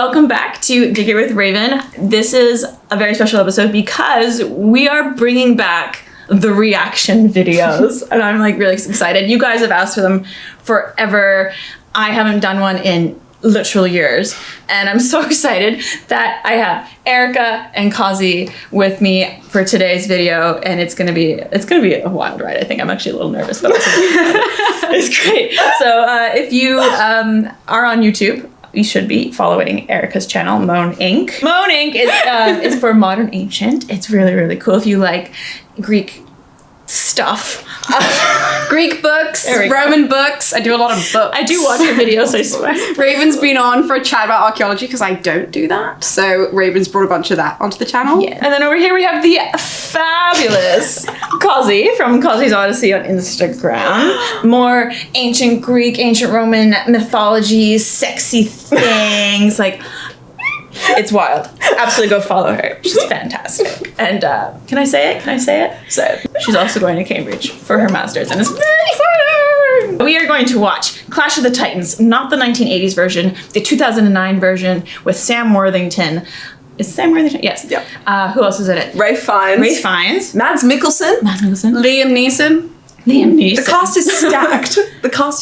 Welcome back to Dig It with Raven. This is a very special episode because we are bringing back the reaction videos and I'm like really excited. You guys have asked for them forever. I haven't done one in literal years and I'm so excited that I have Erica and Cosi with me for today's video, and it's gonna be a wild ride. I think I'm actually a little nervous, but it's great. So if you are on YouTube, you should be following Erica's channel, Moan Inc. Moan Inc. is for modern ancient. It's really, really cool if you like Greek stuff. Greek books, Roman books. I do a lot of books. I do watch your videos, I swear. Raven's been on for a chat about archaeology because I don't do that. So Raven's brought a bunch of that onto the channel. Yeah. And then over here we have the fabulous Cosi from Cosi's Odyssey on Instagram. More ancient Greek, ancient Roman mythology, sexy things. Like, it's wild. Absolutely go follow her. She's fantastic. And can I say it? So she's also going to Cambridge for her master's and it's very exciting. We are going to watch Clash of the Titans, not the 1980s version, the 2009 version with Sam Worthington. Is Sam Worthington? Yes. Yep. Who else is in it? Ralph Fiennes. Mads Mikkelsen. Liam Neeson. The cast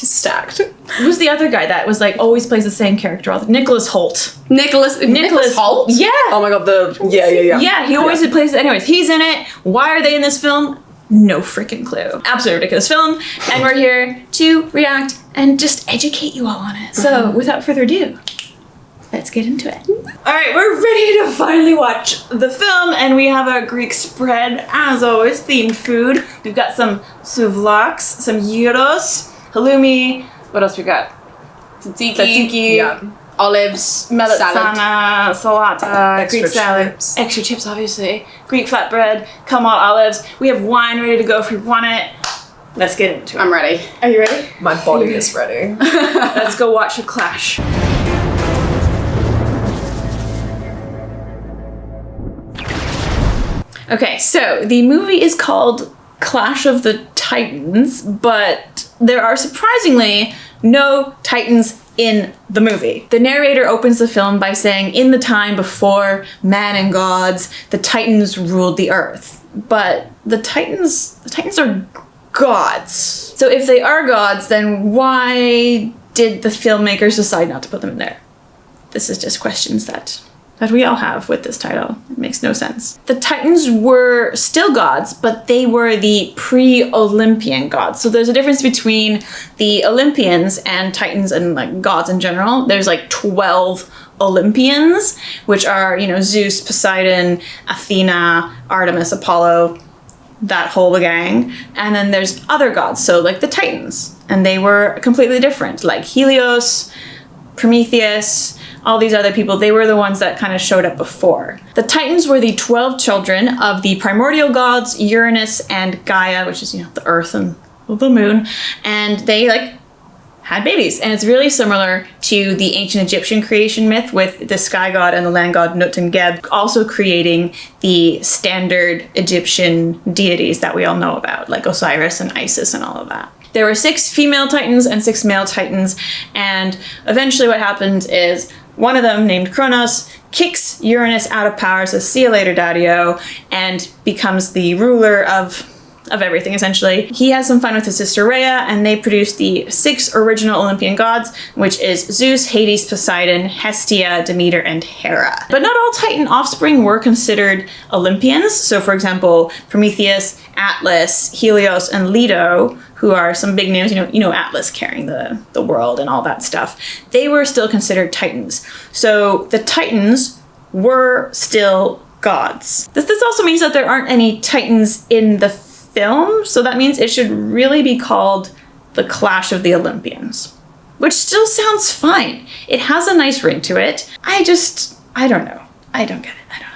is stacked. Who's the other guy that was like always plays the same character? Nicholas Hoult. Nicholas Hoult? Yeah. Oh my god, yeah. Yeah, he always plays it. Anyways, he's in it. Why are they in this film? No freaking clue. Absolutely ridiculous film. And we're here to react and just educate you all on it. So without further ado, let's get into it. All right, we're ready to finally watch the film, and we have a Greek spread, as always, themed food. We've got some souvlaks, some gyros, halloumi. What else we got? Tzatziki. Olives. Melitsana, salata, Greek salad. Chips. Extra chips, obviously. Greek flatbread, Kalmar olives. We have wine ready to go if we want it. Let's get into it. I'm ready. Are you ready? My body is ready. Let's go watch a clash. Okay, so the movie is called Clash of the Titans, but there are surprisingly no Titans in the movie. The narrator opens the film by saying, in the time before man and gods, the Titans ruled the earth. But the Titans are gods. So if they are gods, then why did the filmmakers decide not to put them in there? This is just questions that we all have with this title. It makes no sense. The Titans were still gods, but they were the pre-Olympian gods. So there's a difference between the Olympians and Titans and like gods in general. There's like 12 Olympians, which are, Zeus, Poseidon, Athena, Artemis, Apollo, that whole gang. And then there's other gods, so like the Titans. And they were completely different, like Helios, Prometheus, all these other people. They were the ones that kind of showed up before. The Titans were the 12 children of the primordial gods, Uranus and Gaia, which is, the earth and the moon. And they had babies. And it's really similar to the ancient Egyptian creation myth with the sky god and the land god Nut and Geb also creating the standard Egyptian deities that we all know about, like Osiris and Isis and all of that. There were 6 female titans and 6 male titans, and eventually what happens is one of them, named Kronos, kicks Uranus out of power, says, see you later, Daddy-o, and becomes the ruler of everything, essentially. He has some fun with his sister Rhea, and they produce the 6 original Olympian gods, which is Zeus, Hades, Poseidon, Hestia, Demeter, and Hera. But not all Titan offspring were considered Olympians. So, for example, Prometheus, Atlas, Helios, and Leto, who are some big names, Atlas carrying the world and all that stuff, they were still considered Titans. So the Titans were still gods. This also means that there aren't any Titans in the film, so that means it should really be called The Clash of the Olympians, which still sounds fine. It has a nice ring to it. I don't know. I don't get it. I don't know.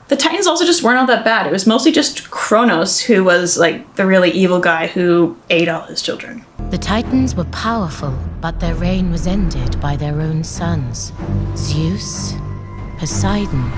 The Titans also just weren't all that bad. It was mostly just Kronos who was like the really evil guy who ate all his children. The Titans were powerful, but their reign was ended by their own sons, Zeus, Poseidon,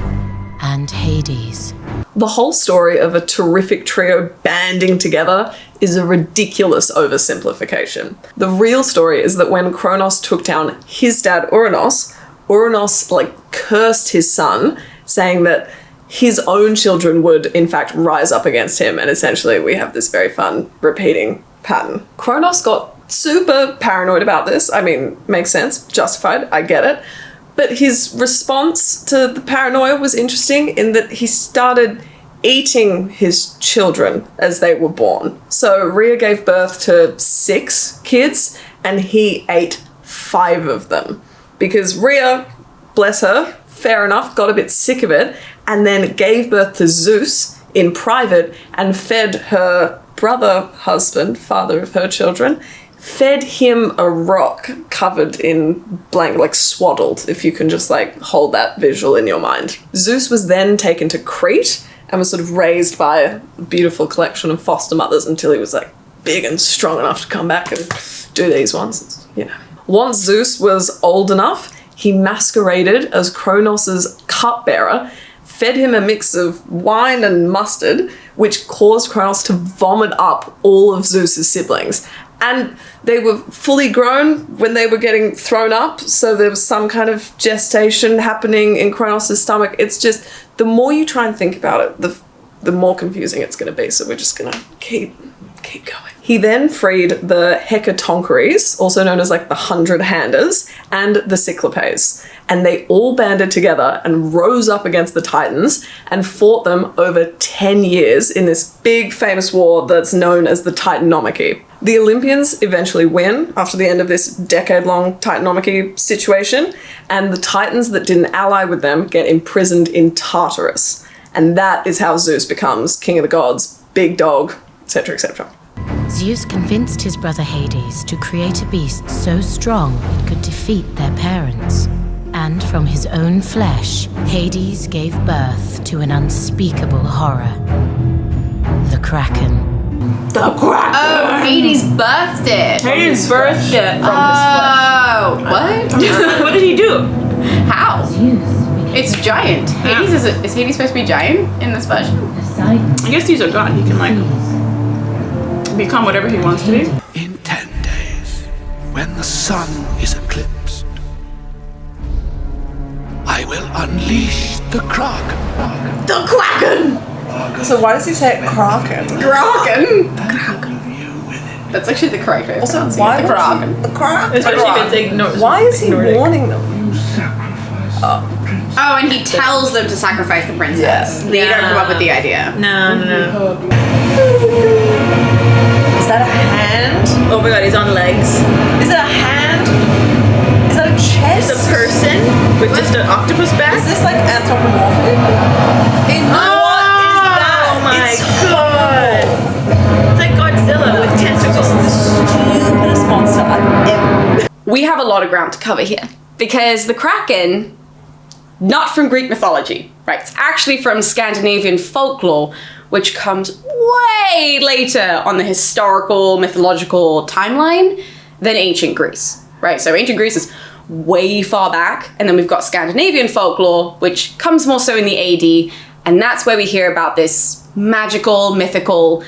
and Hades. The whole story of a terrific trio banding together is a ridiculous oversimplification. The real story is that when Kronos took down his dad Uranos, Ouranos, cursed his son, saying that his own children would, in fact, rise up against him, and essentially we have this very fun repeating pattern. Kronos got super paranoid about this. I mean, makes sense, justified, I get it. But his response to the paranoia was interesting in that he started eating his children as they were born. So Rhea gave birth to 6 kids, and he ate 5 of them. Because Rhea, bless her, fair enough, got a bit sick of it, and then gave birth to Zeus in private and fed her brother, husband, father of her children, fed him a rock covered in blank, swaddled, if you can just hold that visual in your mind. Zeus was then taken to Crete and was sort of raised by a beautiful collection of foster mothers until he was big and strong enough to come back and do these ones, Once Zeus was old enough, he masqueraded as Kronos' cupbearer, fed him a mix of wine and mustard, which caused Kronos to vomit up all of Zeus' siblings. And they were fully grown when they were getting thrown up, so there was some kind of gestation happening in Kronos' stomach. It's just, the more you try and think about it, the more confusing it's going to be, so we're just going to keep going. He then freed the Hecatoncheires, also known as the 100-handers, and the Cyclopes, and they all banded together and rose up against the Titans and fought them over 10 years in this big famous war that's known as the Titanomachy. The Olympians eventually win after the end of this decade-long Titanomachy situation, and the Titans that didn't ally with them get imprisoned in Tartarus. And that is how Zeus becomes king of the gods, big dog, etc., etc. Zeus convinced his brother Hades to create a beast so strong it could defeat their parents. And from his own flesh, Hades gave birth to an unspeakable horror. The Kraken. The Kraken! Oh, Hades birthed it. Hades birthed it from Oh, what? What did he do? How? Zeus. It's giant. Hades is Hades supposed to be giant in this version? I guess he's a god. He can become whatever he wants to be. In 10 days, when the sun is eclipsed, I will unleash the Kraken. The Kraken! So why does he say Kraken? Kraken! That's actually the correct way of Also, pronouncing why it. The Kraken. The Kraken? Especially if it's ignored. Why is he warning them? Oh, and he tells them to sacrifice the princess. Yes. They don't come up with the idea. No. Is that a hand? Oh my god, he's on legs. Is it a hand? Is that a chest? It's a person with just an octopus back. Is this anthropomorphic? What is that? Oh my It's god. It's like Godzilla with tentacles. the stupidest monster I've ever. We have a lot of ground to cover here because the Kraken, not from Greek mythology, right? It's actually from Scandinavian folklore, which comes way later on the historical, mythological timeline than ancient Greece, right? So ancient Greece is way far back, and then we've got Scandinavian folklore, which comes more so in the AD, and that's where we hear about this magical, mythical,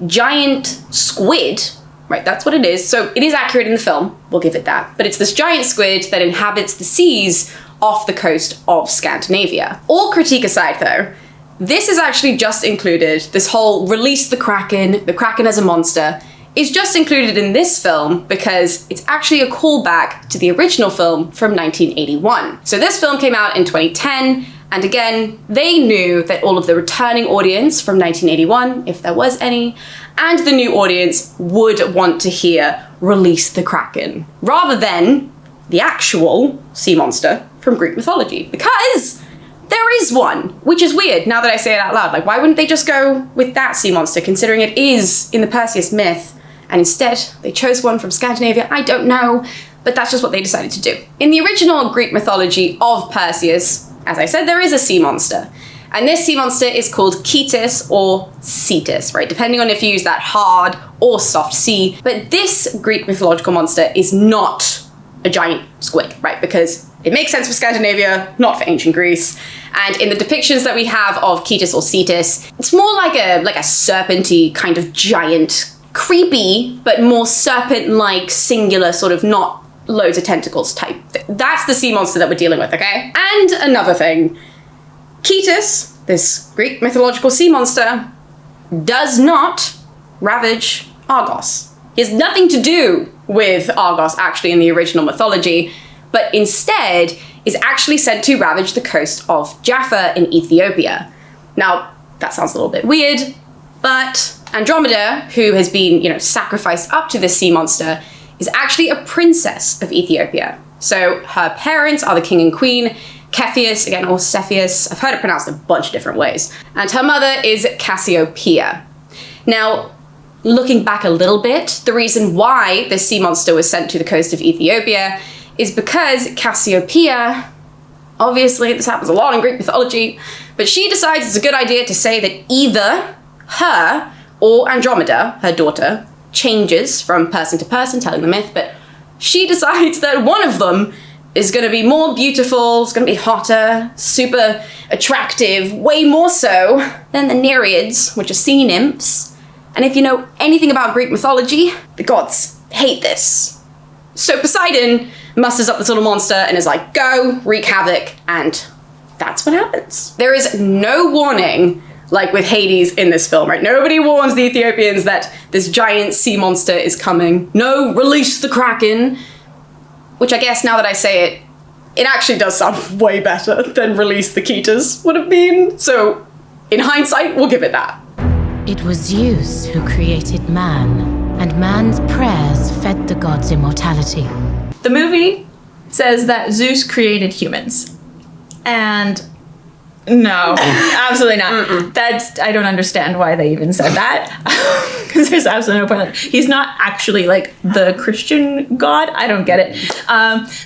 giant squid, right? That's what it is. So it is accurate in the film, we'll give it that, but it's this giant squid that inhabits the seas off the coast of Scandinavia. All critique aside though, this is actually just included, this whole release the Kraken as a monster, is just included in this film because it's actually a callback to the original film from 1981. So this film came out in 2010, and again, they knew that all of the returning audience from 1981, if there was any, and the new audience would want to hear Release the Kraken, rather than the actual sea monster from Greek mythology, because there is one, which is weird now that I say it out loud. Why wouldn't they just go with that sea monster, considering it is in the Perseus myth, and instead they chose one from Scandinavia? I don't know, but that's just what they decided to do. In the original Greek mythology of Perseus, as I said, there is a sea monster, and this sea monster is called Ketis or Cetus, right? Depending on if you use that hard or soft C. But this Greek mythological monster is not a giant squid, right? Because it makes sense for Scandinavia, not for ancient Greece. And in the depictions that we have of Ketis or Cetus, it's more like a serpenty kind of giant, creepy, but more serpent-like, singular, sort of not loads of tentacles type. That's the sea monster that we're dealing with, okay? And another thing, Cetus, this Greek mythological sea monster, does not ravage Argos. He has nothing to do with Argos actually in the original mythology, but instead is actually said to ravage the coast of Jaffa in Ethiopia. Now, that sounds a little bit weird, but Andromeda, who has been, sacrificed up to this sea monster, is actually a princess of Ethiopia. So her parents are the king and queen, Cepheus, again, or Cepheus, I've heard it pronounced a bunch of different ways. And her mother is Cassiopeia. Now, looking back a little bit, the reason why this sea monster was sent to the coast of Ethiopia is because Cassiopeia, obviously this happens a lot in Greek mythology, but she decides it's a good idea to say that either her or Andromeda, her daughter, changes from person to person, telling the myth, but she decides that one of them is going to be more beautiful, it's going to be hotter, super attractive, way more so than the Nereids, which are sea nymphs. And if you know anything about Greek mythology, the gods hate this. So Poseidon musters up this little monster and is like, go, wreak havoc, and that's what happens. There is no warning, like with Hades in this film, right? Nobody warns the Ethiopians that this giant sea monster is coming. No, release the Kraken. Which I guess, now that I say it, it actually does sound way better than release the Cetus would have been. So, in hindsight, we'll give it that. It was Zeus who created man, and man's prayers fed the gods' immortality. The movie says that Zeus created humans. And no, absolutely not. I don't understand why they even said that. Because there's absolutely no point. He's not actually like the Christian god. I don't get it.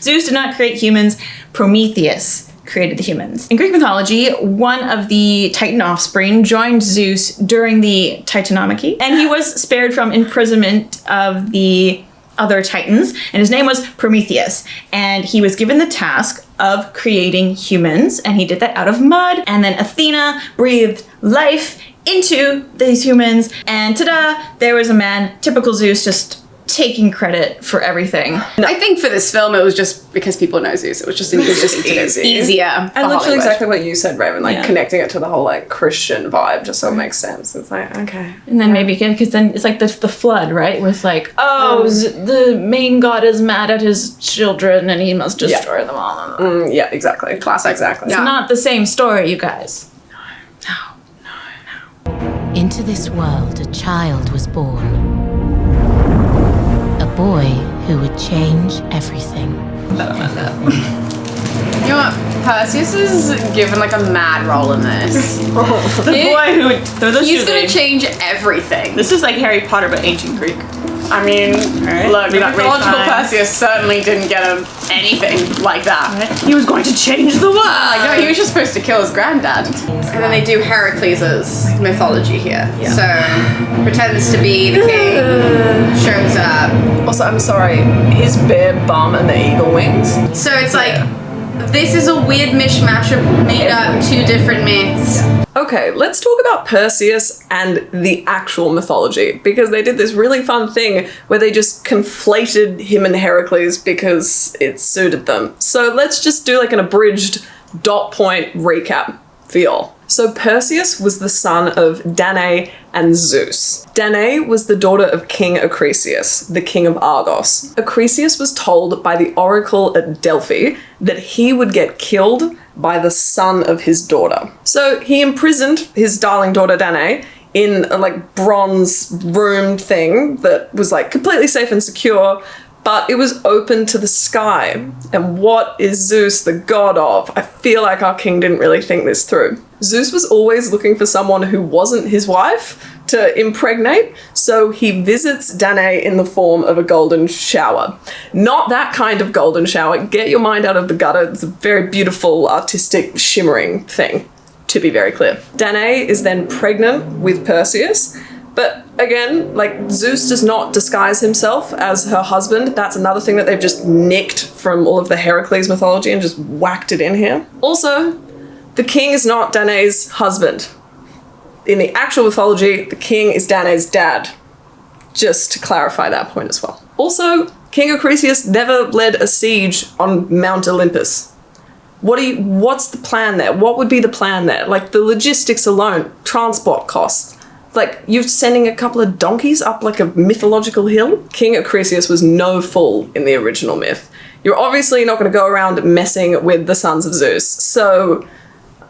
Zeus did not create humans. Prometheus created the humans. In Greek mythology, one of the Titan offspring joined Zeus during the Titanomachy, and he was spared from imprisonment of the other Titans, and his name was Prometheus. And he was given the task of creating humans, and he did that out of mud. And then Athena breathed life into these humans, and ta-da, there was a man, typical Zeus, just taking credit for everything. I think for this film, it was just because people know Zeus. It was just easier. And literally exactly what you said, Raven, connecting it to the whole Christian vibe, just so it makes sense. It's like, okay. And then maybe, because then it's like the flood, right? With like, the main god is mad at his children and he must destroy them all. Yeah, exactly. Classic. Exactly. It's not the same story, you guys. No. Into this world, a child was born. A boy who would change everything. You know what? Perseus is given like a mad role in this. The boy who would throw the He's gonna change everything. This is like Harry Potter but ancient Greek. I mean, look, We got mythological great times. Perseus certainly didn't get him anything like that. He was going to change the world. No, he was just supposed to kill his granddad. And then they do Heracles' mythology here. Yeah. So, pretends to be the king, shows up. Also, I'm sorry, his bare bum and the eagle wings. So it's like, this is a weird mishmash of made up two different myths. Okay, let's talk about Perseus and the actual mythology, because they did this really fun thing where they just conflated him and Heracles because it suited them. So let's just do like an abridged dot point recap for y'all. So Perseus was the son of Danae and Zeus. Danae was the daughter of King Acrisius, the king of Argos. Acrisius was told by the oracle at Delphi that he would get killed by the son of his daughter. So he imprisoned his darling daughter Danae in a bronze room thing that was completely safe and secure, but it was open to the sky. And what is Zeus the god of? I feel like our king didn't really think this through. Zeus was always looking for someone who wasn't his wife to impregnate, so he visits Danae in the form of a golden shower. Not that kind of golden shower. Get your mind out of the gutter. It's a very beautiful, artistic, shimmering thing, to be very clear. Danae is then pregnant with Perseus, but again, Zeus does not disguise himself as her husband. That's another thing that they've just nicked from all of the Heracles mythology and just whacked it in here. Also, the king is not Danae's husband. In the actual mythology, the king is Danae's dad. Just to clarify that point as well. Also, King Acrisius never led a siege on Mount Olympus. What's the plan there? What would be the plan there? Like, the logistics alone, transport costs. Like, you're sending a couple of donkeys up like a mythological hill? King Acrisius was no fool in the original myth. You're obviously not going to go around messing with the sons of Zeus. So,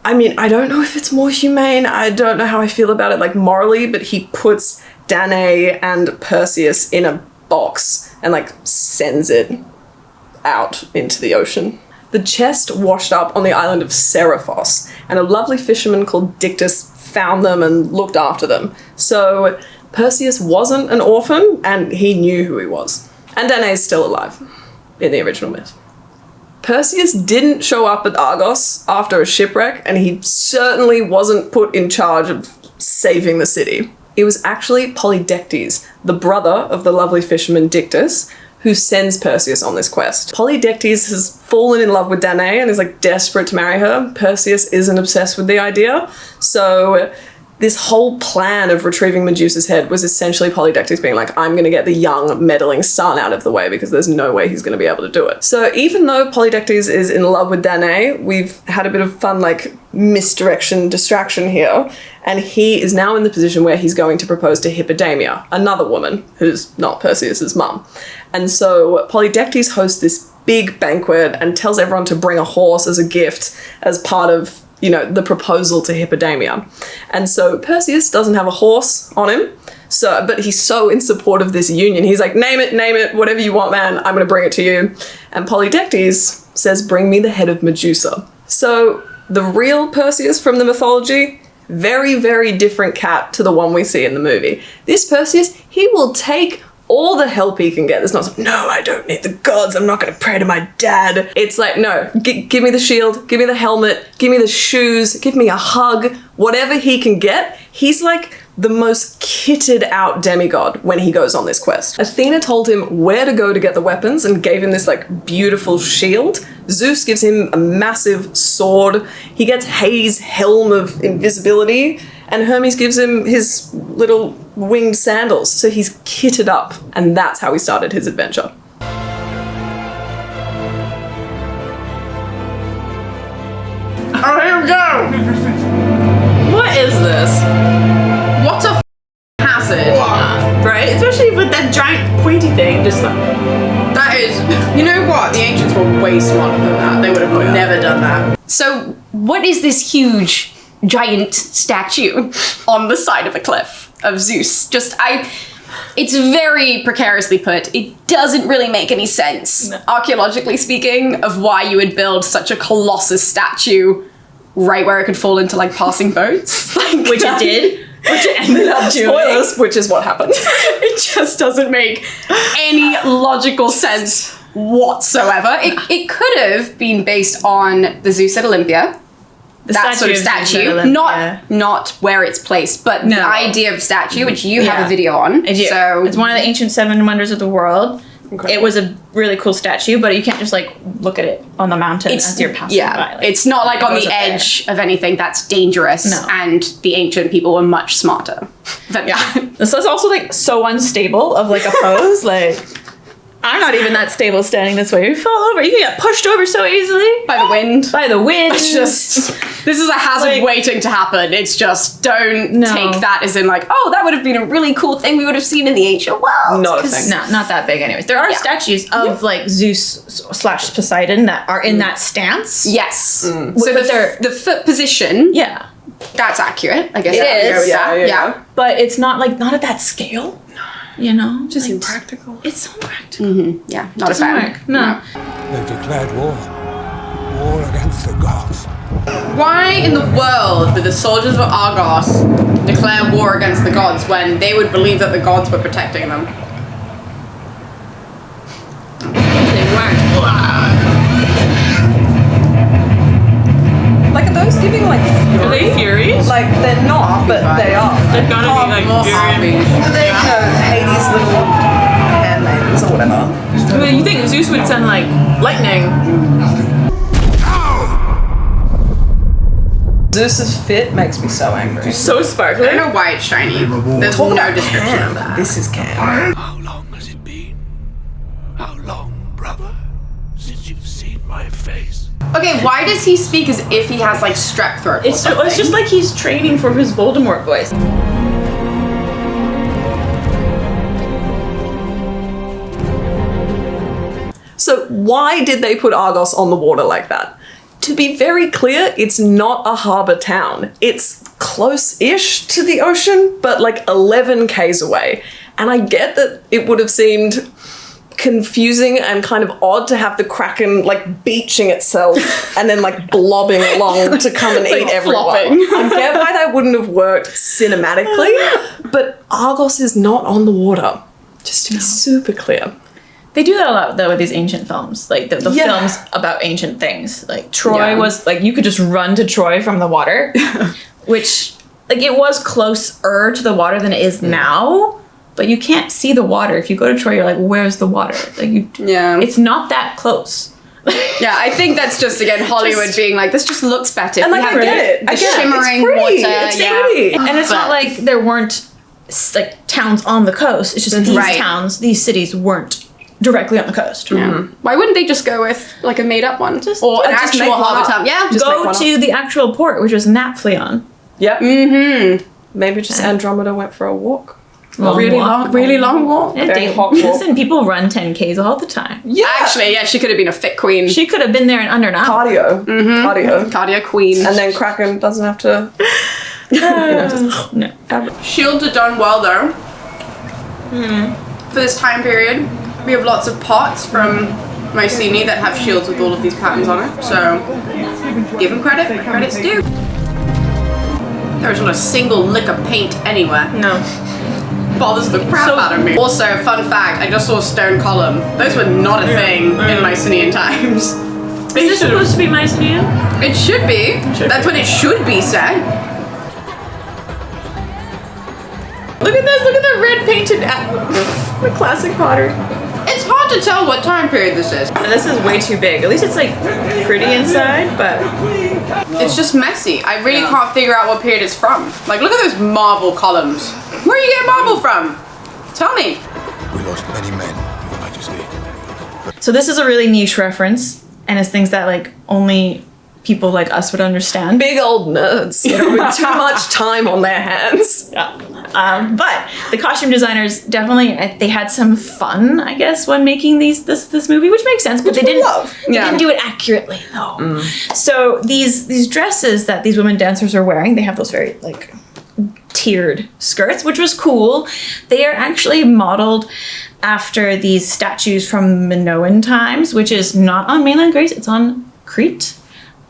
I mean, I don't know if it's more humane. I don't know how I feel about it, like, morally, but he puts Danae and Perseus in a box and, like, sends it out into the ocean. The chest washed up on the island of Seriphos, and a lovely fisherman called Dictys found them and looked after them. So Perseus wasn't an orphan, and he knew who he was. And Danae is still alive in the original myth. Perseus didn't show up at Argos after a shipwreck, and he certainly wasn't put in charge of saving the city. It was actually Polydectes, the brother of the lovely fisherman Dictys, who sends Perseus on this quest. Polydectes has fallen in love with Danae and is like desperate to marry her. Perseus isn't obsessed with the idea. So this whole plan of retrieving Medusa's head was essentially Polydectes being like, I'm going to get the young meddling son out of the way because there's no way he's going to be able to do it. So even though Polydectes is in love with Danae, we've had a bit of fun like distraction here. And he is now in the position where he's going to propose to Hippodamia, another woman who's not Perseus's mum. And so Polydectes hosts this big banquet and tells everyone to bring a horse as a gift as part of, you know, the proposal to Hippodamia. And so Perseus doesn't have a horse on him, but he's so in support of this union. He's like, name it, whatever you want, man, I'm going to bring it to you. And Polydectes says, bring me the head of Medusa. So the real Perseus from the mythology, very, very different cat to the one we see in the movie. This Perseus, he will take all the help he can get. There's not like, no, I don't need the gods, I'm not going to pray to my dad. It's like, no, give me the shield, give me the helmet, give me the shoes, give me a hug, whatever he can get. He's like the most kitted out demigod when he goes on this quest. Athena told him where to go to get the weapons and gave him this like beautiful shield. Zeus gives him a massive sword. He gets Hades' helm of invisibility, and Hermes gives him his little winged sandals. So he's kitted up, and that's how he started his adventure. Oh, here we go! What is this? What a hazard. Right? Especially with that giant pointy thing, just like... That is, you know what? The ancients were way smarter than that. They would have never done that. So, what is this huge, giant statue on the side of a cliff of Zeus? It's very precariously put. It doesn't really make any sense, archaeologically speaking, of why you would build such a colossus statue right where it could fall into like passing boats. Which it did. Which it ended up doing. Spoilers, which is what happened. It just doesn't make any logical sense whatsoever. It could have been based on the Zeus at Olympia. That sort of statue. Not where it's placed, but the idea of statue, which you have a video on. So it's one of the ancient 7 wonders of the world. Incredible. It was a really cool statue, but you can't just like look at it on the mountain as you're passing by. Like, it's not like on the edge of anything that's dangerous. No. And the ancient people were much smarter than that. This is also like so unstable of like a pose. Like, I'm not even that stable standing this way. You fall over. You can get pushed over so easily. By the wind. It's just, this is a hazard waiting to happen. It's just, don't take that as in like, oh, that would have been a really cool thing we would have seen in the ancient world. Not a thing. No, not that big anyways. There are statues of like Zeus / Poseidon that are in that stance. Yes. So the foot position. Yeah. That's accurate. I guess it is. Yeah. But it's not like, not at that scale. You know? Just like, impractical. It's so practical. Mm-hmm. Yeah. Not Doesn't a fan. work. No. They've declared war. War against the gods. Why in the world would the soldiers of Argos declare war against the gods when they would believe that the gods were protecting them? They weren't. Like, are those giving like fury? Are they Furies? Like, they're not, but they are. They're gonna be like Fury. They Hades' little handmaidens or whatever. You think Zeus would send like lightning? Zeus's fit makes me so angry. So sparkly. I don't know why it's shiny. There's no description of that. This is Cam. How long has it been? How long, brother, since you've seen my face? Okay, why does he speak as if he has like strep throat? It's just like he's training for his Voldemort voice. So why did they put Argos on the water like that? To be very clear, it's not a harbour town. It's close-ish to the ocean, but like 11 k's away. And I get that it would have seemed confusing and kind of odd to have the Kraken like beaching itself and then like blobbing along to come and eat everyone. I get why that wouldn't have worked cinematically, but Argos is not on the water. Just to be super clear. They do that a lot though with these ancient films, like the films about ancient things. Like Troy was like you could just run to Troy from the water, which like it was closer to the water than it is now. But you can't see the water. If you go to Troy, you're like, where's the water? Like it's not that close. Yeah, I think that's just again Hollywood being like, this just looks better. And like I get it. The shimmering it's pretty. water. It's pretty. And it's not like there weren't like towns on the coast. It's just these towns, these cities weren't directly on the coast. Yeah. Why wouldn't they just go with like a made up one? Or an actual harbour town? Yeah, just go to the actual port, which was Naphtalion. Yep. Mm-hmm. Maybe just Andromeda went for a walk. Really long walk. Yeah, Very hot walk. Listen, people run 10Ks all the time. Yeah. Actually, yeah, she could have been a fit queen. She could have been there in under an hour. Cardio queen. And then Kraken doesn't have to... No. Shields are done well though. For this time period, we have lots of pots from Mycenae that have shields with all of these patterns on it. So, give them credit where credit's due. There's not a single lick of paint anywhere. No. Bothers the crap out of me. Also, fun fact, I just saw stone column. Those were not a thing in Mycenaean times. Is this supposed to be Mycenaean? It should be. That's when it should be set. Look at this, look at the red painted the classic pottery. It's hard to tell what time period this is. And this is way too big. At least it's like pretty inside, but it's just messy. I really can't figure out what period it's from. Like, look at those marble columns. Where are you getting marble from? Tell me. We lost many men, Your Majesty. So this is a really niche reference, and it's things that like only people like us would understand. Big old nerds, you know, with too much time on their hands. But the costume designers definitely they had some fun, I guess, when making this movie, which makes sense. But they didn't do it accurately though. So these dresses that these women dancers are wearing, they have those very like tiered skirts, which was cool. They are actually modeled after these statues from Minoan times, which is not on mainland Greece, it's on Crete.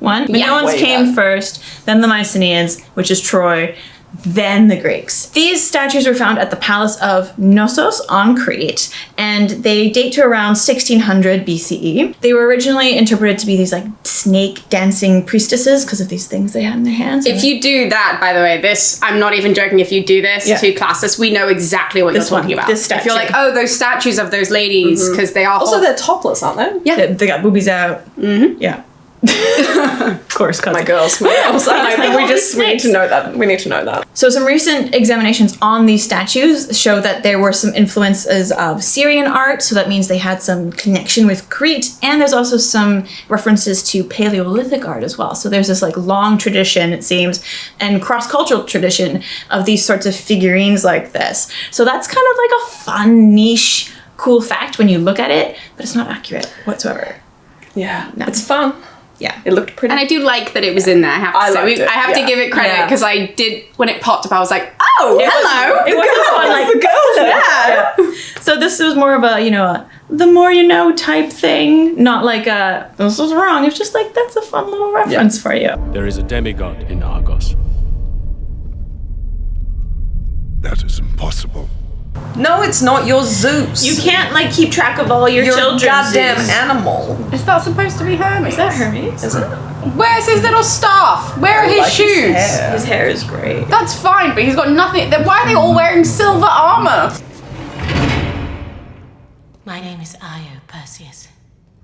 Minoans came first, then the Mycenaeans, which is Troy, then the Greeks. These statues were found at the Palace of Knossos on Crete, and they date to around 1600 BCE. They were originally interpreted to be these like snake dancing priestesses because of these things they had in their hands. If you do that, by the way, this, I'm not even joking, if you do this to Classicists, we know exactly what you're talking about. This statue. If you're like, oh, those statues of those ladies, because they are Also, they're topless, aren't they? Yeah. They got boobies out. Yeah. Of course, My girls. We just need to know that. We need to know that. So some recent examinations on these statues show that there were some influences of Syrian art, so that means they had some connection with Crete, and there's also some references to Paleolithic art as well. So there's this like long tradition, it seems, and cross-cultural tradition of these sorts of figurines like this. So that's kind of like a fun, niche, cool fact when you look at it, but it's not accurate whatsoever. Yeah. No. It's fun. Yeah. It looked pretty. And I do like that it was in there, I have to say. I have to give it credit, because I did, when it popped up, I was like, oh, hello! It was fun, like, the girls. Yeah. So this was more of a, the more you know type thing, not like this was wrong. It's just like, that's a fun little reference for you. There is a demigod in Argos. That is impossible. No, it's not. You're Zeus. You can't like keep track of all your children. You're a goddamn animal. Is that supposed to be Hermes? Is that Hermes? Is it? Where's his little staff? Where are his shoes? His hair is great. That's fine, but he's got nothing. Why are they all wearing silver armor? My name is Io, Perseus.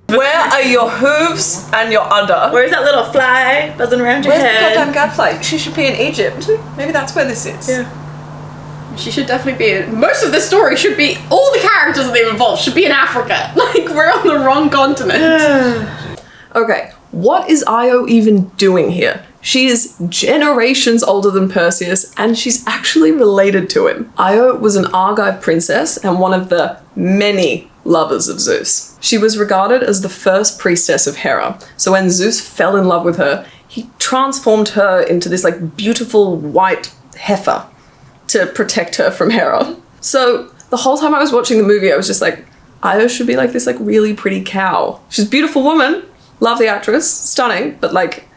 Where are your hooves and your udder? Where's that little fly buzzing around your Where's the head? goddamn gadfly? She should be in Egypt. Maybe that's where this is. Yeah. She should definitely be most of the story should be, all the characters that they've involved should be in Africa. Like, we're on the wrong continent. Okay, what is Io even doing here? She is generations older than Perseus, and she's actually related to him. Io was an Argive princess and one of the many lovers of Zeus. She was regarded as the first priestess of Hera, so when Zeus fell in love with her, he transformed her into this like beautiful white heifer to protect her from Hera. So the whole time I was watching the movie, I was just like, Io should be like this like really pretty cow. She's a beautiful woman, love the actress, stunning, but like,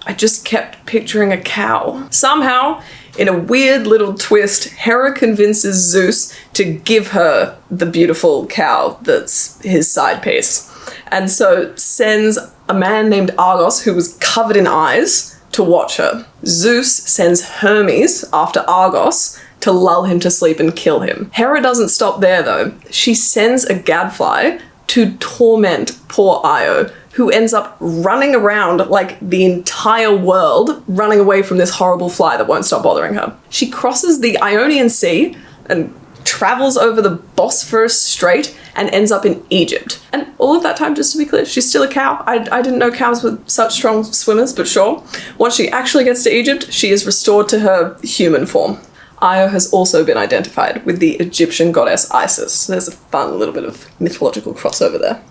I just kept picturing a cow. Somehow, in a weird little twist, Hera convinces Zeus to give her the beautiful cow that's his side piece. And so sends a man named Argos, who was covered in eyes, to watch her. Zeus sends Hermes after Argos to lull him to sleep and kill him. Hera doesn't stop there though. She sends a gadfly to torment poor Io, who ends up running around like the entire world, running away from this horrible fly that won't stop bothering her. She crosses the Ionian Sea and travels over the Bosphorus Strait and ends up in Egypt. And all of that time, just to be clear, she's still a cow. I didn't know cows were such strong swimmers, but sure. Once she actually gets to Egypt, she is restored to her human form. Io has also been identified with the Egyptian goddess Isis. So there's a fun little bit of mythological crossover there.